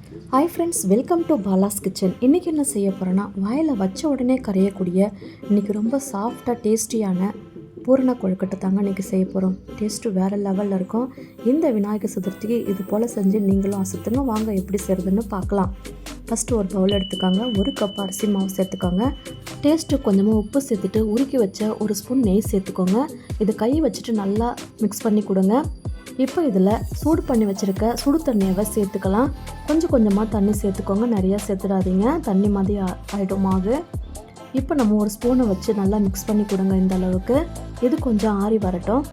Hi friends, welcome to Bala's kitchen. இன்றைக்கி என்ன செய்ய போகிறேன்னா, வாயில் வச்ச உடனே கரையக்கூடிய இன்றைக்கி ரொம்ப சாஃப்டாக டேஸ்டியான பூரண கொழுக்கட்டை தாங்க இன்றைக்கி செய்ய போகிறோம். டேஸ்ட்டு வேறு லெவலில் இருக்கும். இந்த விநாயகர் சதுர்த்திக்கு இது போல் செஞ்சு நீங்களும் அசத்துங்க. வாங்க எப்படி செய்கிறதுன்னு பார்க்கலாம். ஃபஸ்ட்டு ஒரு பவுல் எடுத்துக்காங்க. 1 கப் அரிசி மாவு சேர்த்துக்கோங்க. டேஸ்ட்டு கொஞ்சமாக உப்பு சேர்த்துட்டு உருக்கி வச்ச 1 ஸ்பூன் நெய் சேர்த்துக்கோங்க. இது கை வச்சுட்டு நல்லா மிக்ஸ் பண்ணி கொடுங்க. இப்போ இதில் சூடு பண்ணி வச்சுருக்க சுடு தண்ணியை சேர்த்துக்கலாம். கொஞ்சம் கொஞ்சமாக தண்ணி சேர்த்துக்கோங்க, நிறையா சேர்த்துடாதீங்க, தண்ணி மாதிரி ஆகிடும் மாவு. இப்போ நம்ம 1 ஸ்பூனை வச்சு நல்லா மிக்ஸ் பண்ணி கொடுங்க. இந்த அளவுக்கு இது கொஞ்சம் ஆறி வரட்டும்.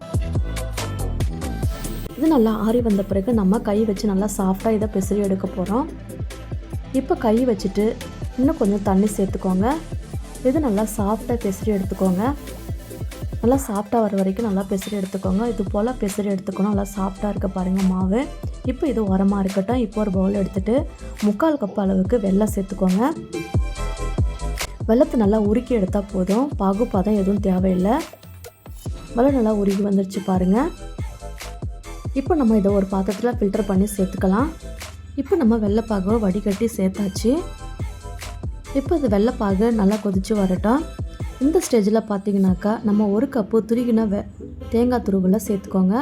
இது நல்லா ஆறி வந்த பிறகு நம்ம கை வச்சு நல்லா சாஃப்டாக இதை பிசறி எடுக்க போகிறோம். இப்போ கை வச்சுட்டு இன்னும் கொஞ்சம் தண்ணி சேர்த்துக்கோங்க. இது நல்லா சாஃப்டாக பிசறி எடுத்துக்கோங்க. நல்லா சாஃப்டாக வர வரைக்கும் நல்லா பிசறி எடுத்துக்கோங்க. இது போல் பிசறி எடுத்துக்கணும். நல்லா சாஃப்டாக இருக்க பாருங்கள் மாவு. இப்போ இது உரமாக இருக்கட்டும். இப்போ ஒரு பவுல் எடுத்துகிட்டு 3/4 கப் அளவுக்கு வெல்லம் சேர்த்துக்கோங்க. வெல்லத்தை நல்லா உருக்கி எடுத்தால் போதும். பாகுபாதம் எதுவும் தேவையில்லை. வெல்லம் நல்லா உருகி வந்துருச்சு பாருங்கள். இப்போ நம்ம இதை ஒரு பாத்திரத்தில் ஃபில்டர் பண்ணி சேர்த்துக்கலாம். இப்போ நம்ம வெள்ளைப்பாகுவை வடிகட்டி சேர்த்தாச்சு. இப்போ இது வெள்ளைப்பாகு நல்லா கொதித்து வரட்டும். இந்த ஸ்டேஜில் பார்த்தீங்கன்னாக்கா நம்ம 1 கப்பு துருகின தேங்காய் துருவலை சேர்த்துக்கோங்க.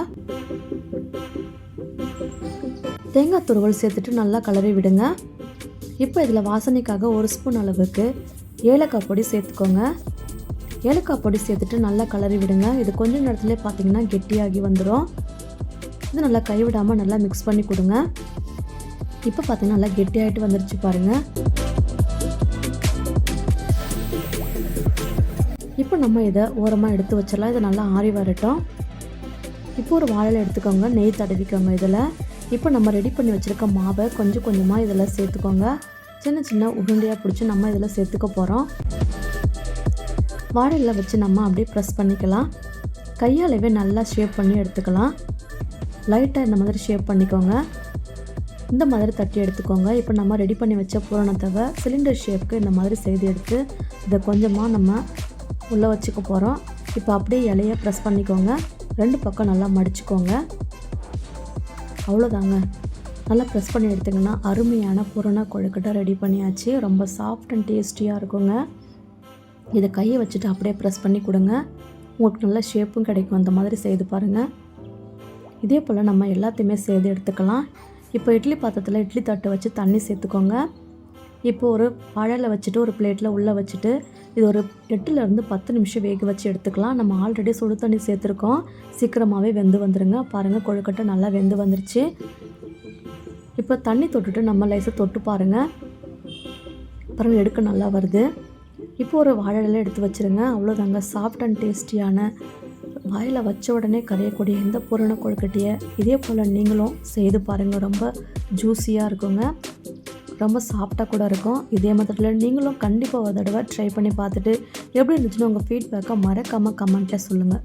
தேங்காய் துருவல் சேர்த்துட்டு நல்லா கலரி விடுங்க. இப்போ இதில் வாசனைக்காக 1 ஸ்பூன் அளவுக்கு ஏலக்காய் பொடி சேர்த்துக்கோங்க. ஏலக்காய் பொடி சேர்த்துட்டு நல்லா கலரி விடுங்க. இது கொஞ்சம் நேரத்துலேயே பார்த்தீங்கன்னா கெட்டியாகி வந்துடும். இது நல்லா கைவிடாமல் நல்லா மிக்ஸ் பண்ணி கொடுங்க. இப்போ பார்த்தீங்கன்னா நல்லா கெட்டியாகிட்டு வந்துருச்சு பாருங்கள். இப்போ நம்ம இதை ஓரமாக எடுத்து வச்சிடலாம். இதை நல்லா ஆறி வரட்டும். இப்போ ஒரு வாழையில் எடுத்துக்கோங்க, நெய் தடவிக்கோங்க இதில். இப்போ நம்ம ரெடி பண்ணி வச்சுருக்க மாவை கொஞ்சம் கொஞ்சமாக இதில் சேர்த்துக்கோங்க. சின்ன சின்ன உருண்டையாக பிடிச்சி நம்ம இதில் சேர்த்துக்க போகிறோம். வாழையில் வச்சு நம்ம அப்படியே ப்ரெஸ் பண்ணிக்கலாம். கையாலவே நல்லா ஷேப் பண்ணி எடுத்துக்கலாம். லைட்டாக இந்த மாதிரி ஷேப் பண்ணிக்கோங்க. இந்த மாதிரி தட்டி எடுத்துக்கோங்க. இப்போ நம்ம ரெடி பண்ணி வச்ச பூரணத்தை சிலிண்டர் ஷேப்புக்கு இந்த மாதிரி செய்து எடுத்து இதை கொஞ்சமாக நம்ம உள்ளே வச்சுக்க போகிறோம். இப்போ அப்படியே இலையை ப்ரெஸ் பண்ணிக்கோங்க. 2 பக்கம் நல்லா மடிச்சுக்கோங்க. அவ்வளோதாங்க. நல்லா ப்ரெஸ் பண்ணி எடுத்திங்கன்னா அருமையான பூரண கொழுக்கட்டை ரெடி பண்ணியாச்சு. ரொம்ப சாஃப்ட் அண்ட் டேஸ்டியாக இருக்குங்க. இதை கையை வச்சுட்டு அப்படியே ப்ரெஸ் பண்ணி கொடுங்க. உங்களுக்கு நல்ல ஷேப்பும் கிடைக்கும். அந்த மாதிரி செய்து பாருங்கள். இதே போல் நம்ம எல்லாத்தையுமே செய்து எடுத்துக்கலாம். இப்போ இட்லி பாத்திரத்தில் இட்லி தட்டை வச்சு தண்ணி சேர்த்துக்கோங்க. இப்போ ஒரு வாழையில் வச்சுட்டு ஒரு பிளேட்டில் உள்ளே வச்சுட்டு இது ஒரு 8லேருந்து 10 நிமிஷம் வேக வச்சு எடுத்துக்கலாம். நம்ம ஆல்ரெடி சுடு தண்ணி சேர்த்துருக்கோம். சீக்கிரமாகவே வெந்து வந்துடுங்க. பாருங்கள், கொழுக்கட்டை நல்லா வெந்து வந்துருச்சு. இப்போ தண்ணி தொட்டுட்டு நம்ம லேசாக தொட்டு பாருங்கள். எடுக்க நல்லா வருது. இப்போ ஒரு வாழையில எடுத்து வச்சுருங்க. அவ்வளோதாங்க, சாஃப்ட் அண்ட் டேஸ்டியான வாயில் வச்ச உடனே கரையக்கூடிய இந்த பூரண கொழுக்கட்டையை இதே போல் நீங்களும் செய்து பாருங்கள். ரொம்ப ஜூஸியாக இருக்குங்க. ரொம்ப சாஃப்டாக கூட இருக்கும். இதே மாதிரியில் நீங்களும் கண்டிப்பாக ஒரு தடவை ட்ரை பண்ணி பார்த்துட்டு எப்படி இருந்துச்சுன்னு உங்கள் ஃபீட்பேக்கை மறக்காமல் கமெண்ட்டில் சொல்லுங்கள்.